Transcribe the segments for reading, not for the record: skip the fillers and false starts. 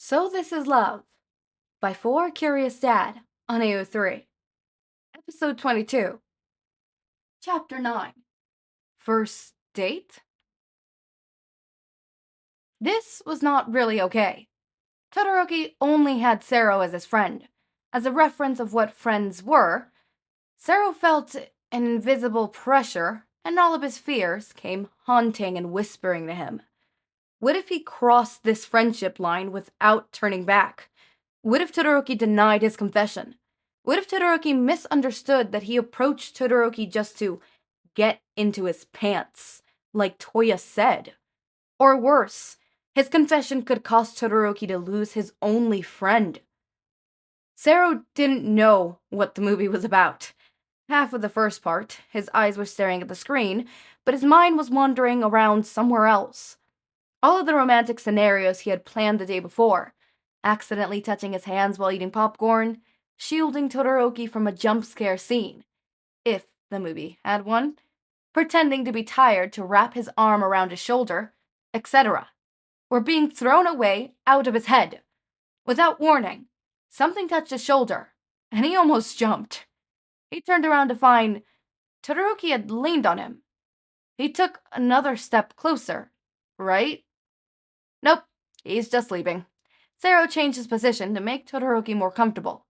So This Is Love by 4 Curious Dad on AO3. Episode 22. Chapter 9. First Date? This was not really okay. Todoroki only had Sero as his friend. As a reference of what friends were, Sero felt an invisible pressure, and all of his fears came haunting and whispering to him. What if he crossed this friendship line without turning back? What if Todoroki denied his confession? What if Todoroki misunderstood that he approached Todoroki just to get into his pants, like Toya said? Or worse, his confession could cost Todoroki to lose his only friend. Sero didn't know what the movie was about. Half of the first part, his eyes were staring at the screen, but his mind was wandering around somewhere else. All of the romantic scenarios he had planned the day before, accidentally touching his hands while eating popcorn, shielding Todoroki from a jump scare scene, if the movie had one, pretending to be tired to wrap his arm around his shoulder, etc., were being thrown away out of his head. Without warning, something touched his shoulder, and he almost jumped. He turned around to find Todoroki had leaned on him. He took another step closer, right? Nope, he's just sleeping. Sero changed his position to make Todoroki more comfortable.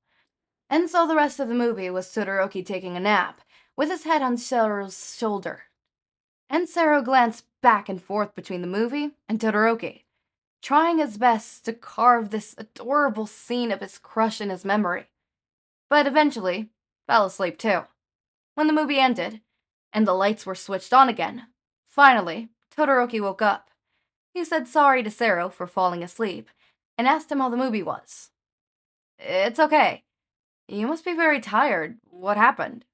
And so the rest of the movie was Todoroki taking a nap, with his head on Sero's shoulder. And Sero glanced back and forth between the movie and Todoroki, trying his best to carve this adorable scene of his crush in his memory. But eventually, fell asleep too. When the movie ended, and the lights were switched on again, finally, Todoroki woke up. He said sorry to Sero for falling asleep, and asked him how the movie was. It's okay. You must be very tired. What happened?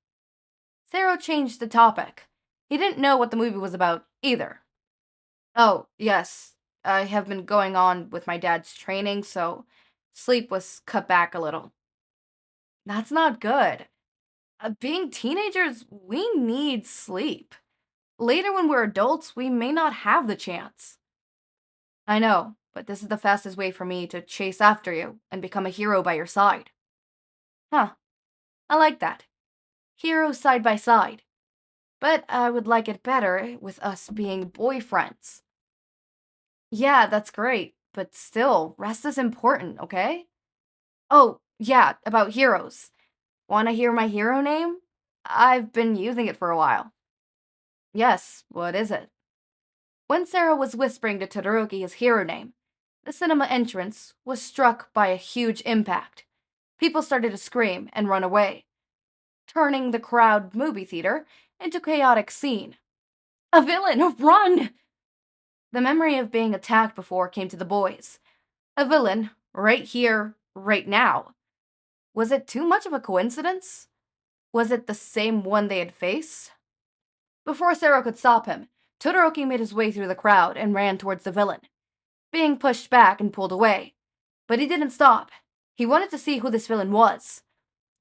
Sero changed the topic. He didn't know what the movie was about, either. Oh, yes. I have been going on with my dad's training, so sleep was cut back a little. That's not good. Being teenagers, we need sleep. Later when we're adults, we may not have the chance. I know, but this is the fastest way for me to chase after you and become a hero by your side. Huh. I like that. Heroes side by side. But I would like it better with us being boyfriends. Yeah, that's great, but still, rest is important, okay? Oh, yeah, about heroes. Wanna hear my hero name? I've been using it for a while. Yes, what is it? When Sarah was whispering to Todoroki his hero name, the cinema entrance was struck by a huge impact. People started to scream and run away, turning the crowd movie theater into a chaotic scene. A villain, run! The memory of being attacked before came to the boys. A villain, right here, right now. Was it too much of a coincidence? Was it the same one they had faced? Before Sero could stop him, Todoroki made his way through the crowd and ran towards the villain, being pushed back and pulled away. But he didn't stop. He wanted to see who this villain was.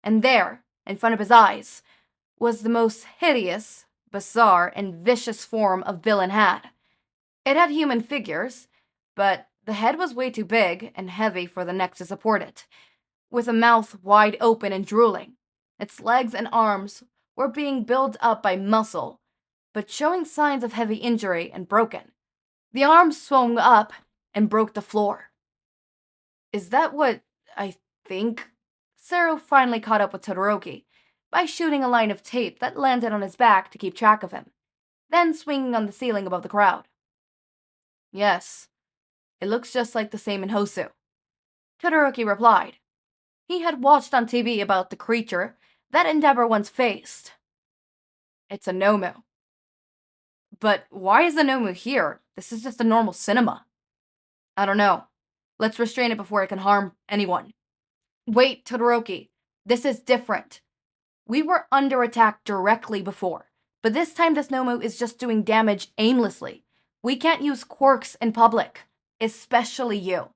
And there, in front of his eyes, was the most hideous, bizarre, and vicious form a villain had. It had human figures, but the head was way too big and heavy for the neck to support it, with a mouth wide open and drooling. Its legs and arms were being built up by muscle, but showing signs of heavy injury and broken. The arms swung up and broke the floor. Is that what I think? Sero finally caught up with Todoroki by shooting a line of tape that landed on his back to keep track of him, then swinging on the ceiling above the crowd. Yes, it looks just like the same in Hosu. Todoroki replied. He had watched on TV about the creature that Endeavor once faced. It's a Nomu. But why is the Nomu here? This is just a normal cinema. I don't know. Let's restrain it before it can harm anyone. Wait, Todoroki. This is different. We were under attack directly before, but this time this Nomu is just doing damage aimlessly. We can't use quirks in public, especially you.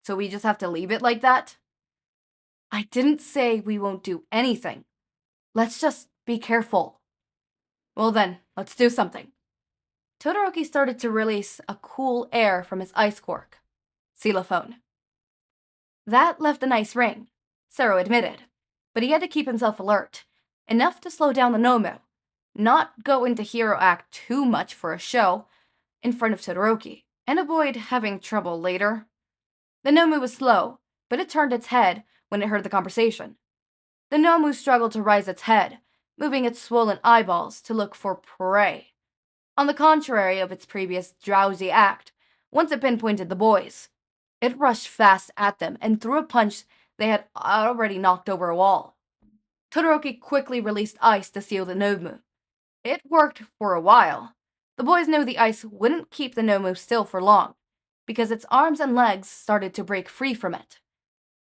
So we just have to leave it like that? I didn't say we won't do anything. Let's just be careful. Well then, let's do something. Todoroki started to release a cool air from his ice quirk. Xylophone. That left a nice ring, Sero admitted, but he had to keep himself alert, enough to slow down the Nomu, not go into hero act too much for a show in front of Todoroki, and avoid having trouble later. The Nomu was slow, but it turned its head when it heard the conversation. The Nomu struggled to raise its head, moving its swollen eyeballs to look for prey. On the contrary of its previous drowsy act, once it pinpointed the boys, it rushed fast at them and threw a punch they had already knocked over a wall. Todoroki quickly released ice to seal the Nomu. It worked for a while. The boys knew the ice wouldn't keep the Nomu still for long, because its arms and legs started to break free from it.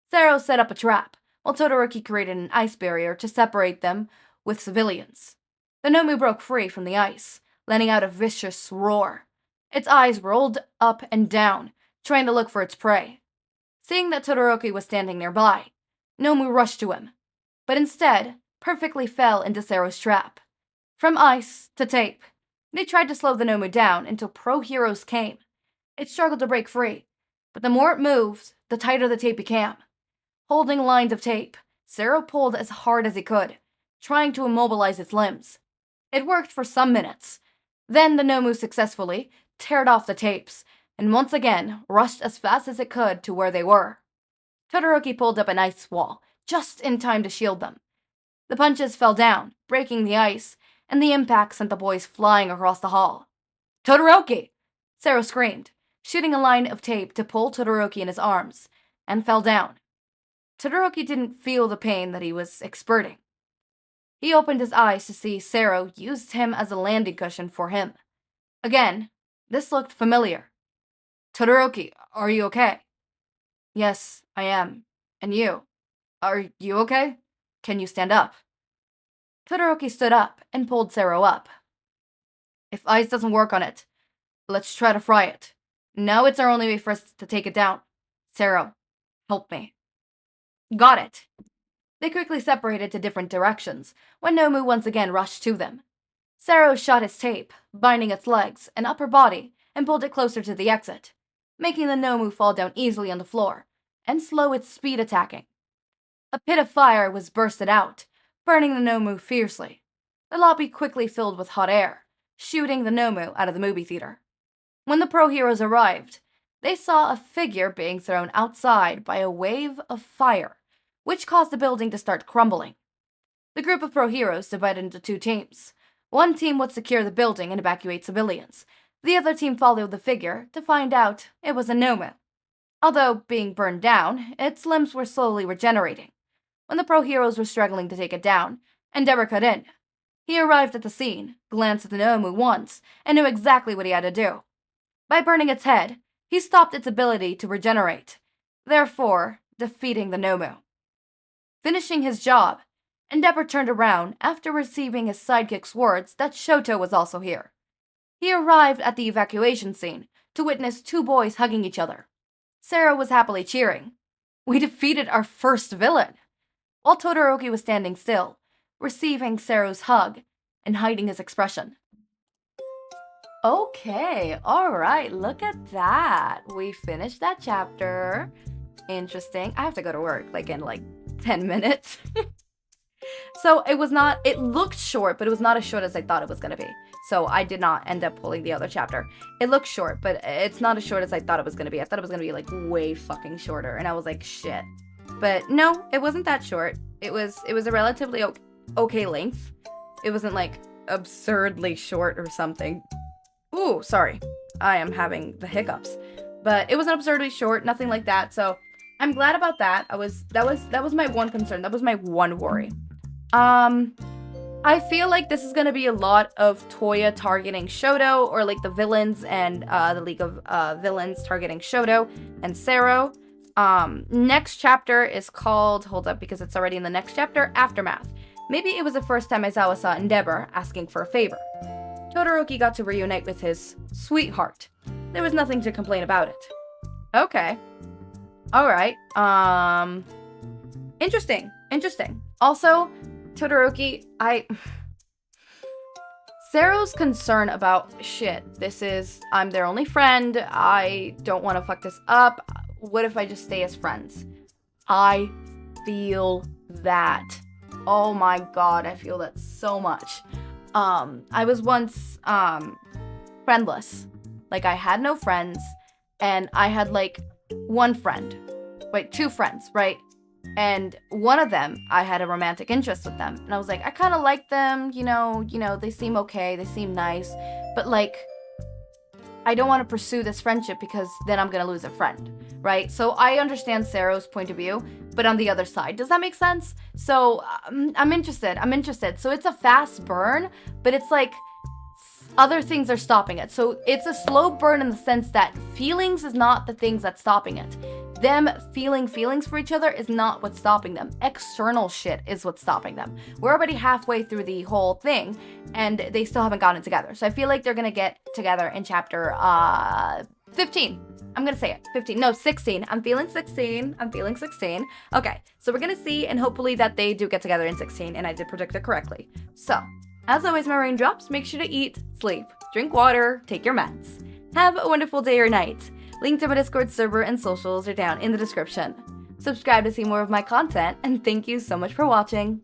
Sero set up a trap, while Todoroki created an ice barrier to separate them with civilians. The Nomu broke free from the ice, letting out a vicious roar. Its eyes rolled up and down, trying to look for its prey. Seeing that Todoroki was standing nearby, Nomu rushed to him, but instead perfectly fell into Sero's trap. From ice to tape, they tried to slow the Nomu down until pro heroes came. It struggled to break free, but the more it moved, the tighter the tape became. Holding lines of tape, Sero pulled as hard as he could, trying to immobilize its limbs. It worked for some minutes. Then the Nomu successfully teared off the tapes, and once again rushed as fast as it could to where they were. Todoroki pulled up an ice wall, just in time to shield them. The punches fell down, breaking the ice, and the impact sent the boys flying across the hall. "Todoroki!" Sero screamed, shooting a line of tape to pull Todoroki in his arms, and fell down. Todoroki didn't feel the pain that he was experting. He opened his eyes to see Sero used him as a landing cushion for him. Again, this looked familiar. "Todoroki, are you okay?" "Yes, I am. And you? Are you okay? Can you stand up?" Todoroki stood up and pulled Sero up. "If ice doesn't work on it, let's try to fry it. Now it's our only way for us to take it down. Sero, help me." "Got it." They quickly separated to different directions when Nomu once again rushed to them. Sero shot his tape, binding its legs and upper body, and pulled it closer to the exit, making the Nomu fall down easily on the floor and slow its speed attacking. A pit of fire was bursted out, burning the Nomu fiercely. The lobby quickly filled with hot air, shooting the Nomu out of the movie theater. When the pro heroes arrived, they saw a figure being thrown outside by a wave of fire, which caused the building to start crumbling. The group of pro heroes divided into two teams. One team would secure the building and evacuate civilians. The other team followed the figure to find out it was a Nomu. Although being burned down, its limbs were slowly regenerating. When the pro heroes were struggling to take it down, Endeavor cut in. He arrived at the scene, glanced at the Nomu once, and knew exactly what he had to do. By burning its head, he stopped its ability to regenerate, therefore defeating the Nomu. Finishing his job, Endeavor turned around after receiving his sidekick's words that Shouto was also here. He arrived at the evacuation scene to witness two boys hugging each other. Sero was happily cheering. "We defeated our first villain," while Todoroki was standing still, receiving Sero's hug and hiding his expression. Okay, alright, look at that. We finished that chapter. Interesting. I have to go to work, in 10 minutes. So it looked short, but it was not as short as I thought it was going to be. So I did not end up pulling the other chapter. It looked short, but it's not as short as I thought it was going to be. I thought it was going to be way fucking shorter, and I was like, shit. But no, it wasn't that short. It was a relatively okay length. It wasn't absurdly short or something. Ooh, sorry. I am having the hiccups. But it wasn't absurdly short, nothing like that. So I'm glad about that. That was my one concern. That was my one worry. I feel like this is gonna be a lot of Toya targeting Shouto, or the villains and the League of Villains targeting Shouto and Sero. Next chapter is called, hold up, because it's already in the next chapter, Aftermath. Maybe it was the first time Aizawa saw Endeavor asking for a favor. Todoroki got to reunite with his sweetheart. There was nothing to complain about it. Okay. Alright. Interesting. Also, Todoroki, Sero's concern about, shit, I'm their only friend, I don't want to fuck this up, what if I just stay as friends? I feel that. Oh my god, I feel that so much. I was once, friendless. Like, I had no friends, and I had, like, one friend. Wait, two friends, right? And one of them, I had a romantic interest with them. And I was like, I kind of like them, you know, they seem okay, they seem nice. But, like, I don't want to pursue this friendship because then I'm going to lose a friend, right? So I understand Sero's point of view, but on the other side. Does that make sense? So I'm interested. So it's a fast burn, but it's like other things are stopping it. So it's a slow burn in the sense that feelings is not the things that's stopping it. Them feeling feelings for each other is not what's stopping them. External shit is what's stopping them. We're already halfway through the whole thing, and they still haven't gotten together. So I feel like they're gonna get together in chapter 15. I'm gonna say it. 15. No, 16. I'm feeling 16. Okay, so we're gonna see, and hopefully that they do get together in 16, and I did predict it correctly. So, as always, my raindrops, make sure to eat, sleep, drink water, take your meds. Have a wonderful day or night. Link to my Discord server and socials are down in the description. Subscribe to see more of my content, and thank you so much for watching.